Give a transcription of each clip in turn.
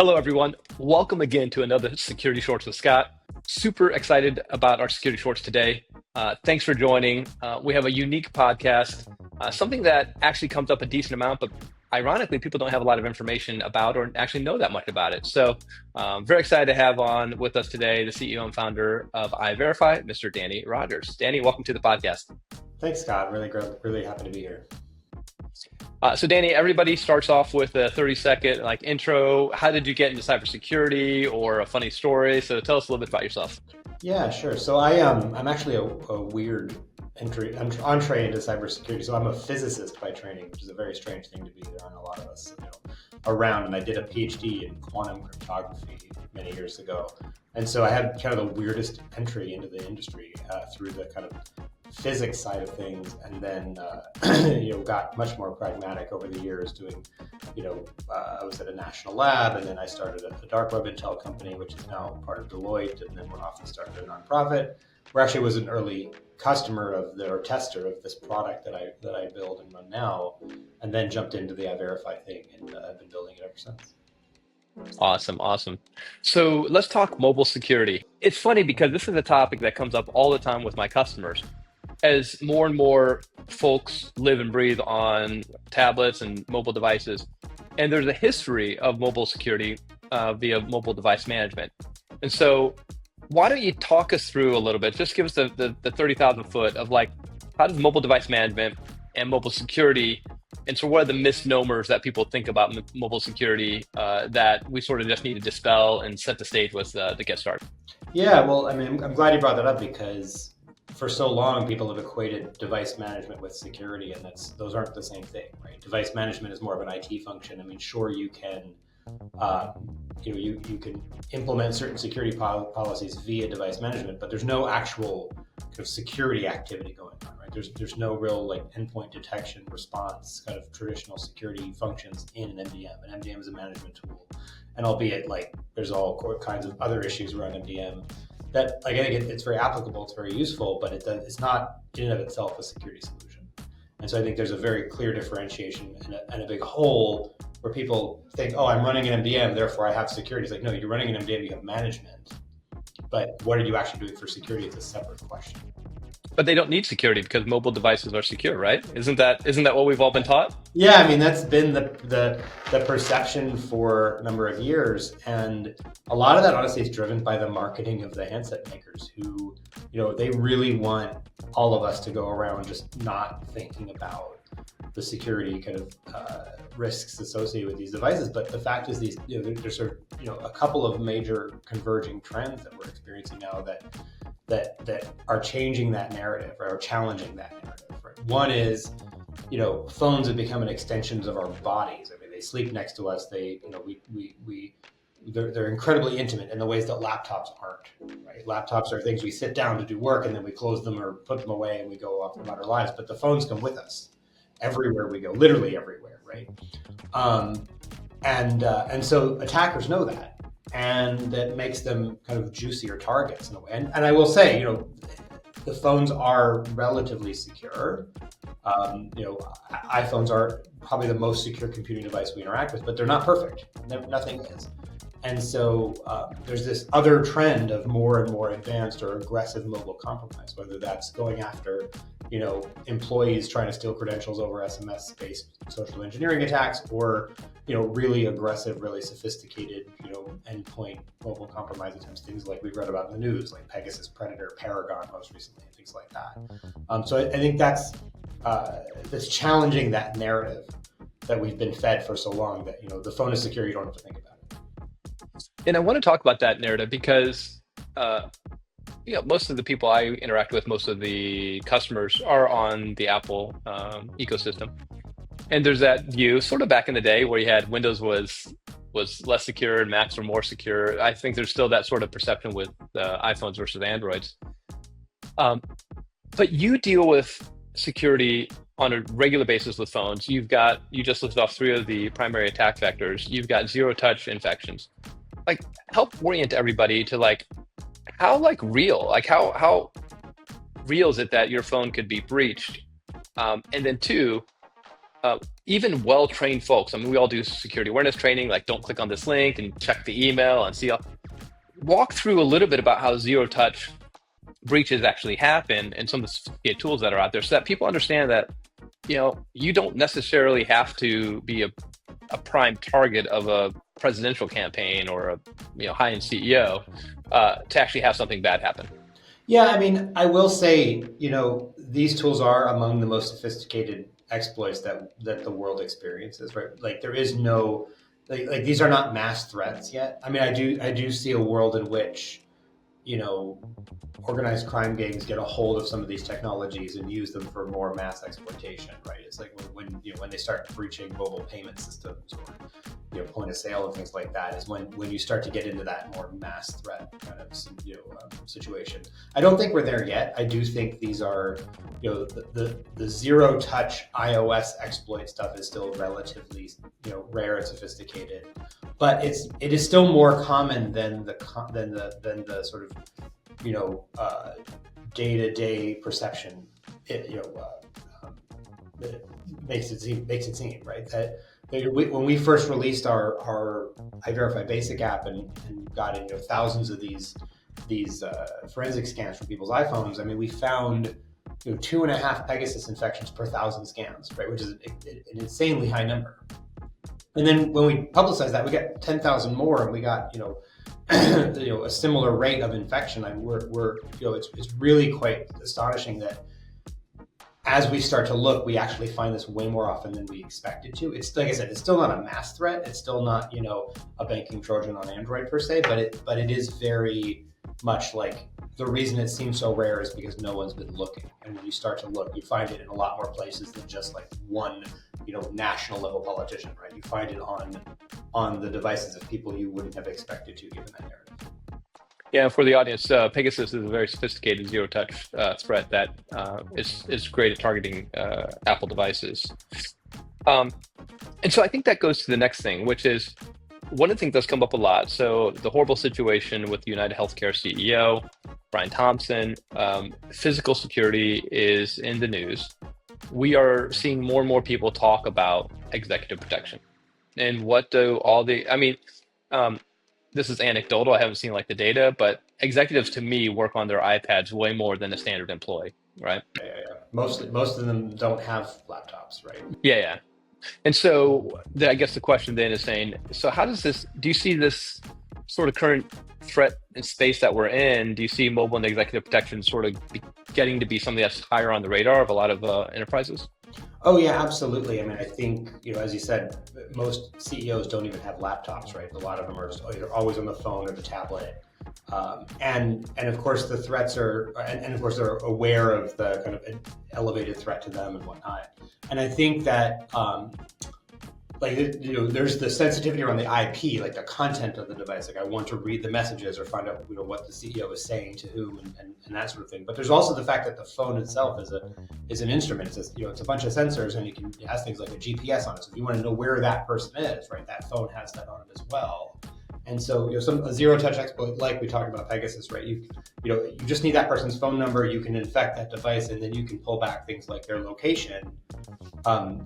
Hello, everyone. Welcome again to another Security Shorts with Scott. Super excited about our Security Shorts today. Thanks for joining. We have a unique podcast, something that actually comes up a decent amount, but ironically, people don't have a lot of information about or actually know that much about it. So, very excited to have on with us today the CEO and founder of iVerify, Mr. Danny Rogers. Danny, welcome to the podcast. Thanks, Scott. Really happy to be here. So Danny, everybody starts off with a 30-second intro. How did you get into cybersecurity or a funny story? So tell us a little bit about yourself. Yeah, sure. So I'm actually a weird entree into cybersecurity. So I'm a physicist by training, which is a very strange thing to be. There aren't a lot of us around, and I did a PhD in quantum cryptography many years ago. And so I had kind of the weirdest entry into the industry through the kind of physics side of things, and then got much more pragmatic over the years doing, I was at a national lab, and then I started a dark web intel company, which is now part of Deloitte, and then went off and started a nonprofit, where actually was an early customer or tester of this product that I build and run now, and then jumped into the iVerify thing, and I've been building it ever since. Awesome. So let's talk mobile security. It's funny because this is a topic that comes up all the time with my customers. As more and more folks live and breathe on tablets and mobile devices, and there's a history of mobile security via mobile device management. And so why don't you talk us through a little bit, just give us the 30,000 foot of how does mobile device management and mobile security, and so what are the misnomers that people think about mobile security that we sort of just need to dispel and set the stage with to get started? Yeah, well, I mean, I'm glad you brought that up because for so long, people have equated device management with security, and those aren't the same thing, right? Device management is more of an IT function. I mean, sure, you can, you can implement certain security policies via device management, but there's no actual kind of security activity going on, right? There's no real endpoint detection response kind of traditional security functions in an MDM. An MDM is a management tool, and albeit there's all kinds of other issues around MDM. That I think it's very applicable, it's very useful, but it's not in and of itself a security solution. And so I think there's a very clear differentiation and a big hole where people think, oh, I'm running an MDM, therefore I have security. It's no, you're running an MDM, you have management. But what are you actually doing for security? It's a separate question. But they don't need security because mobile devices are secure, right? Isn't that what we've all been taught? Yeah, I mean, that's been the perception for a number of years. And a lot of that, honestly, is driven by the marketing of the handset makers who, they really want all of us to go around just not thinking about the security kind of risks associated with these devices. But the fact is there's sort of, a couple of major converging trends that we're experiencing now that are changing that narrative, right, or challenging that narrative. Right? One is, phones have become an extensions of our bodies. I mean, they sleep next to us. They're incredibly intimate in the ways that laptops aren't. Right? Laptops are things we sit down to do work and then we close them or put them away and we go off about our lives. But the phones come with us everywhere we go, literally everywhere, right? And so attackers know that. And that makes them kind of juicier targets in a way. And I will say, the phones are relatively secure. iPhones are probably the most secure computing device we interact with, but they're not perfect. Nothing is. And so there's this other trend of more and more advanced or aggressive mobile compromise, whether that's going after, employees trying to steal credentials over SMS-based social engineering attacks, or, really aggressive, really sophisticated, endpoint mobile compromise attempts, things like we've read about in the news, like Pegasus, Predator, Paragon, most recently, things like that. So I think that's challenging that narrative that we've been fed for so long that, the phone is secure, you don't have to think about it. And I want to talk about that narrative because most of the people I interact with, most of the customers are on the Apple ecosystem. And there's that view, sort of back in the day, where you had Windows was less secure and Macs were more secure. I think there's still that sort of perception with iPhones versus Androids. But you deal with security on a regular basis with phones. You just listed off 3 of the primary attack vectors. You've got zero-touch infections. Help orient everybody to how real, how real is it that your phone could be breached? And then 2, even well-trained folks, I mean, we all do security awareness training, like don't click on this link and check the email and see all. Walk through a little bit about how zero-touch breaches actually happen and some of the sophisticated tools that are out there so that people understand that, you don't necessarily have to be a prime target of a presidential campaign or a high-end CEO to actually have something bad happen. Yeah, I mean, I will say, these tools are among the most sophisticated exploits that the world experiences, right? Like there is no, like these are not mass threats yet. I mean, I do see a world in which, organized crime gangs get a hold of some of these technologies and use them for more mass exploitation, right? It's like when they start breaching mobile payment systems or point of sale and things like that is when you start to get into that more mass threat kind of situation. I don't think we're there yet. I do think these are the zero touch iOS exploit stuff is still relatively rare and sophisticated, but it is still more common than the sort of day-to-day perception. It makes it seem right that when we first released our iVerify basic app and got in thousands of these forensic scans from people's iPhones. I mean, we found 2.5 Pegasus infections per 1,000 scans, right, which is an insanely high number. And then when we publicized that, we got 10,000 more, and we got a similar rate of infection. I mean, it's really quite astonishing that as we start to look, we actually find this way more often than we expected to. It's like I said, it's still not a mass threat. It's still not a banking Trojan on Android per se, but it is very much like the reason it seems so rare is because no one's been looking. And when you start to look, you find it in a lot more places than just like one national level politician, right? You find it on the devices of people you wouldn't have expected to, given that narrative. Yeah, for the audience, Pegasus is a very sophisticated zero-touch threat that is great at targeting Apple devices. And so I think that goes to the next thing, which is one of the things that's come up a lot. So the horrible situation with the United Healthcare CEO, Brian Thompson, physical security is in the news. We are seeing more and more people talk about executive protection. And what do this is anecdotal. I haven't seen like the data, but executives to me work on their iPads way more than a standard employee, right? Yeah. Most of them don't have laptops, right? Yeah. And so I guess the question then is saying, so how does do you see this sort of current threat and space that we're in? Do you see mobile and executive protection sort of getting to be something that's higher on the radar of a lot of enterprises? Oh yeah, absolutely. I mean, I think, as you said, most CEOs don't even have laptops, right? A lot of them are just always on the phone or the tablet. And of course the threats are, and of course they're aware of the kind of elevated threat to them and whatnot. And I think that, there's the sensitivity around the IP, like the content of the device. Like I want to read the messages or find out, what the CEO is saying to whom and that sort of thing. But there's also the fact that the phone itself is an instrument. It's a bunch of sensors, and it has things like a GPS on it. So if you want to know where that person is, right, that phone has that on it as well. And so, a zero-touch exploit, like we talked about Pegasus, right? You just need that person's phone number. You can infect that device, and then you can pull back things like their location.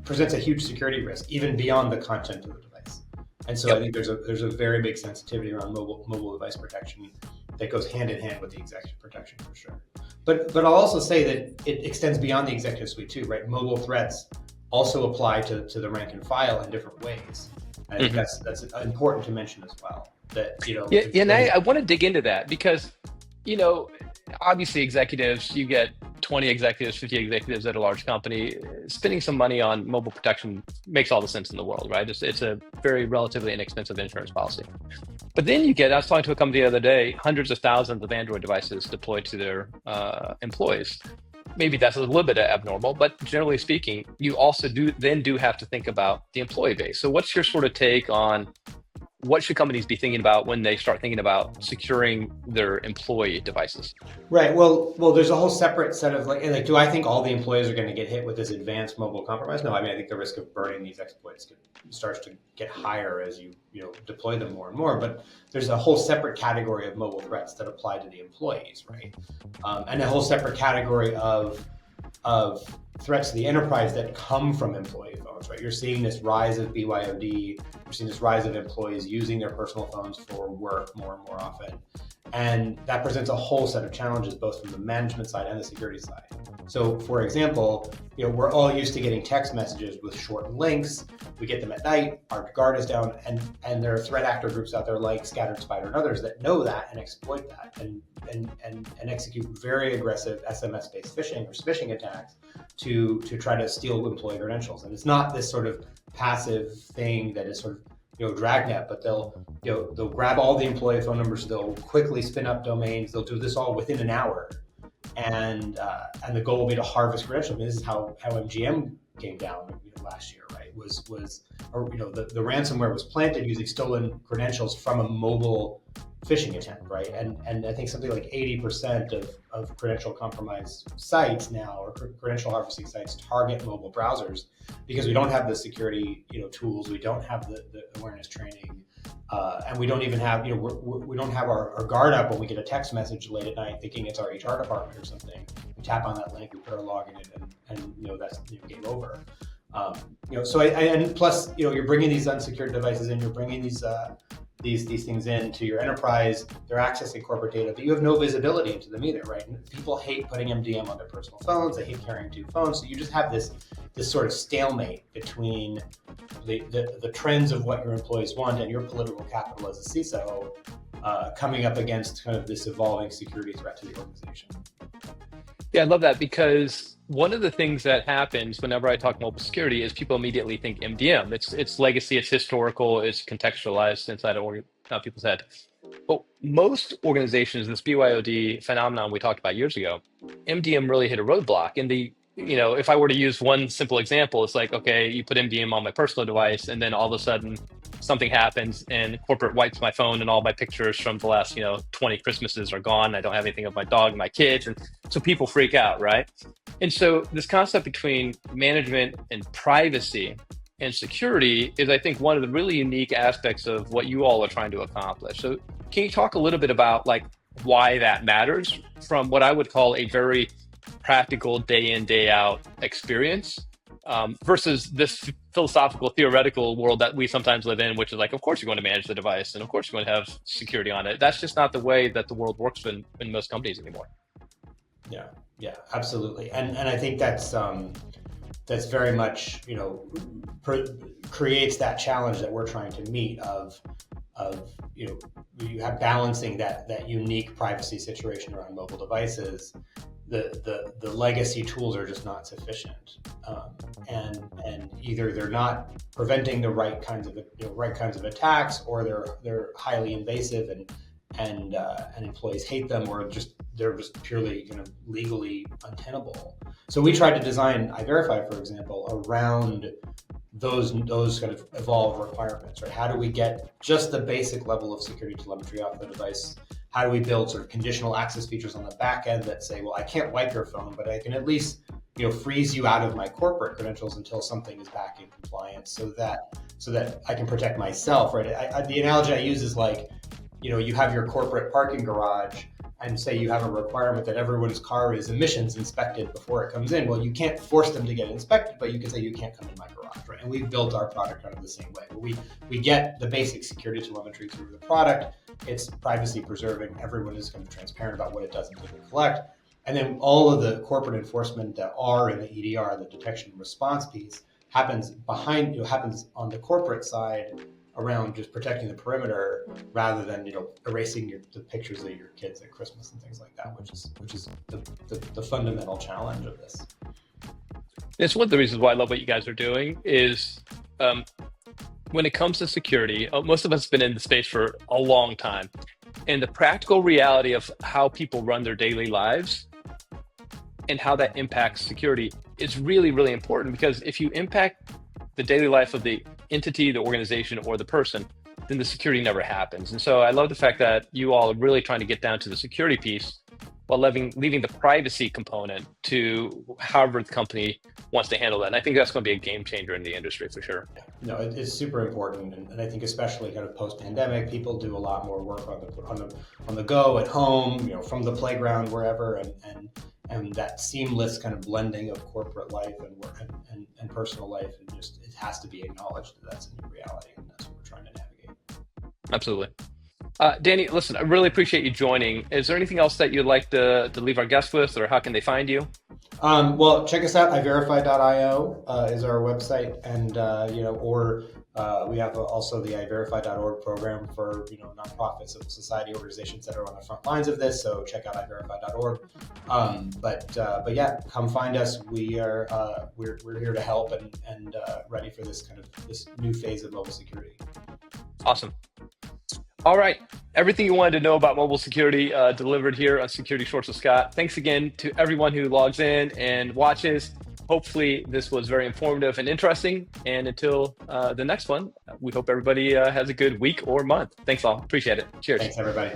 Presents a huge security risk, even beyond the content of the device. And so, I think there's a very big sensitivity around mobile device protection that goes hand in hand with the executive protection for sure. But I'll also say that it extends beyond the executive suite too, right? Mobile threats also apply to the rank and file in different ways. I think that's important to mention as well. And I want to dig into that because, obviously executives, you get 20 executives, 50 executives at a large company, spending some money on mobile protection makes all the sense in the world, right? It's a very relatively inexpensive insurance policy. But then I was talking to a company the other day, hundreds of thousands of Android devices deployed to their employees. Maybe that's a little bit abnormal, but generally speaking, you also do have to think about the employee base. So what's your sort of take on what should companies be thinking about when they start thinking about securing their employee devices? Right. Well, there's a whole separate set of do I think all the employees are going to get hit with this advanced mobile compromise? No, I mean, I think the risk of burning these exploits starts to get higher as you deploy them more and more. But there's a whole separate category of mobile threats that apply to the employees, right? And a whole separate category of threats to the enterprise that come from employee phones, right? You're seeing this rise of BYOD. You're seeing this rise of employees using their personal phones for work more and more often. And that presents a whole set of challenges, both from the management side and the security side. So, for example, we're all used to getting text messages with short links. We get them at night, our guard is down, and there are threat actor groups out there like Scattered Spider and others that know that and exploit that and execute very aggressive SMS-based phishing or smishing attacks to try to steal employee credentials. And it's not this sort of passive thing that is sort of dragnet, but they'll grab all the employee phone numbers, they'll quickly spin up domains, they'll do this all within an hour, and the goal will be to harvest credentials. I mean, this is how MGM came down last year, right? The ransomware was planted using stolen credentials from a mobile phishing attempt, right? And I think something like 80% of credential compromised sites now, or credential harvesting sites, target mobile browsers because we don't have the security tools, we don't have the awareness training, and we don't even have we don't have our guard up when we get a text message late at night thinking it's our HR department or something. We tap on that link, we put our log in it, and that's game over. So and plus you're bringing these unsecured devices in, you're bringing these things into your enterprise. They're accessing corporate data, but you have no visibility into them either, right? And people hate putting MDM on their personal phones. They hate carrying two phones. So you just have this sort of stalemate between the trends of what your employees want and your political capital as a CISO coming up against kind of this evolving security threat to the organization. Yeah, I love that, because one of the things that happens whenever I talk mobile security is people immediately think MDM. It's legacy, it's historical, it's contextualized inside of people's head. But most organizations, this BYOD phenomenon we talked about years ago, MDM really hit a roadblock. And if I were to use one simple example, it's like, okay, you put MDM on my personal device, and then all of a sudden something happens and corporate wipes my phone and all my pictures from the last 20 Christmases are gone. I don't have anything of my dog and my kids, and so people freak out, right? And so this concept between management and privacy and security is, I think, one of the really unique aspects of what you all are trying to accomplish. So can you talk a little bit about why that matters from what I would call a very practical day in, day out experience versus this philosophical, theoretical world that we sometimes live in, which is of course you're going to manage the device and of course you're going to have security on it. That's just not the way that the world works in most companies anymore. Yeah, absolutely. And I think that's very much, creates that challenge that we're trying to meet of you have balancing that unique privacy situation around mobile devices. The legacy tools are just not sufficient, and either they're not preventing the right kinds of attacks, or they're highly invasive and employees hate them, or they're just purely kind of legally untenable. So we tried to design iVerify, for example, around those kind of evolved requirements, right? How do we get just the basic level of security telemetry off the device? How do we build sort of conditional access features on the back end that say, well, I can't wipe your phone, but I can at least freeze you out of my corporate credentials until something is back in compliance, so that I can protect myself, right? The analogy I use is you have your corporate parking garage, and say you have a requirement that everyone's car is emissions inspected before it comes in. Well, you can't force them to get inspected, but you can say you can't come in my garage, right? And we've built our product kind of the same way. We get the basic security telemetry through the product. It's privacy preserving. Everyone is kind of transparent about what it does and doesn't collect. And then all of the corporate enforcement, the R and the EDR, the detection and response piece, happens on the corporate side, around just protecting the perimeter rather than erasing the pictures of your kids at Christmas and things like that, which is the fundamental challenge of this. It's one of the reasons why I love what you guys are doing is when it comes to security, most of us have been in the space for a long time, and the practical reality of how people run their daily lives and how that impacts security is really, really important, because if you impact the daily life of the entity, the organization, or the person, then the security never happens. And so I love the fact that you all are really trying to get down to the security piece while leaving the privacy component to however the company wants to handle that. And I think that's going to be a game changer in the industry for sure. No, it's super important, and I think especially kind of post-pandemic, people do a lot more work on the go at home, from the playground, wherever, and that seamless kind of blending of corporate life and work and personal life, and just it has to be acknowledged that that's a new reality, and that's what we're trying to navigate. Absolutely. Danny, listen, I really appreciate you joining. Is there anything else that you'd like to leave our guests with, or how can they find you? Well, check us out. iVerify.io is our website, and we have also the iVerify.org program for nonprofit civil society organizations that are on the front lines of this. So check out iVerify.org. But yeah, come find us. We're here to help and ready for this new phase of mobile security. Awesome. All right. Everything you wanted to know about mobile security delivered here on Security Shorts with Scott. Thanks again to everyone who logs in and watches. Hopefully this was very informative and interesting. And until the next one, we hope everybody has a good week or month. Thanks all. Appreciate it. Cheers. Thanks, everybody.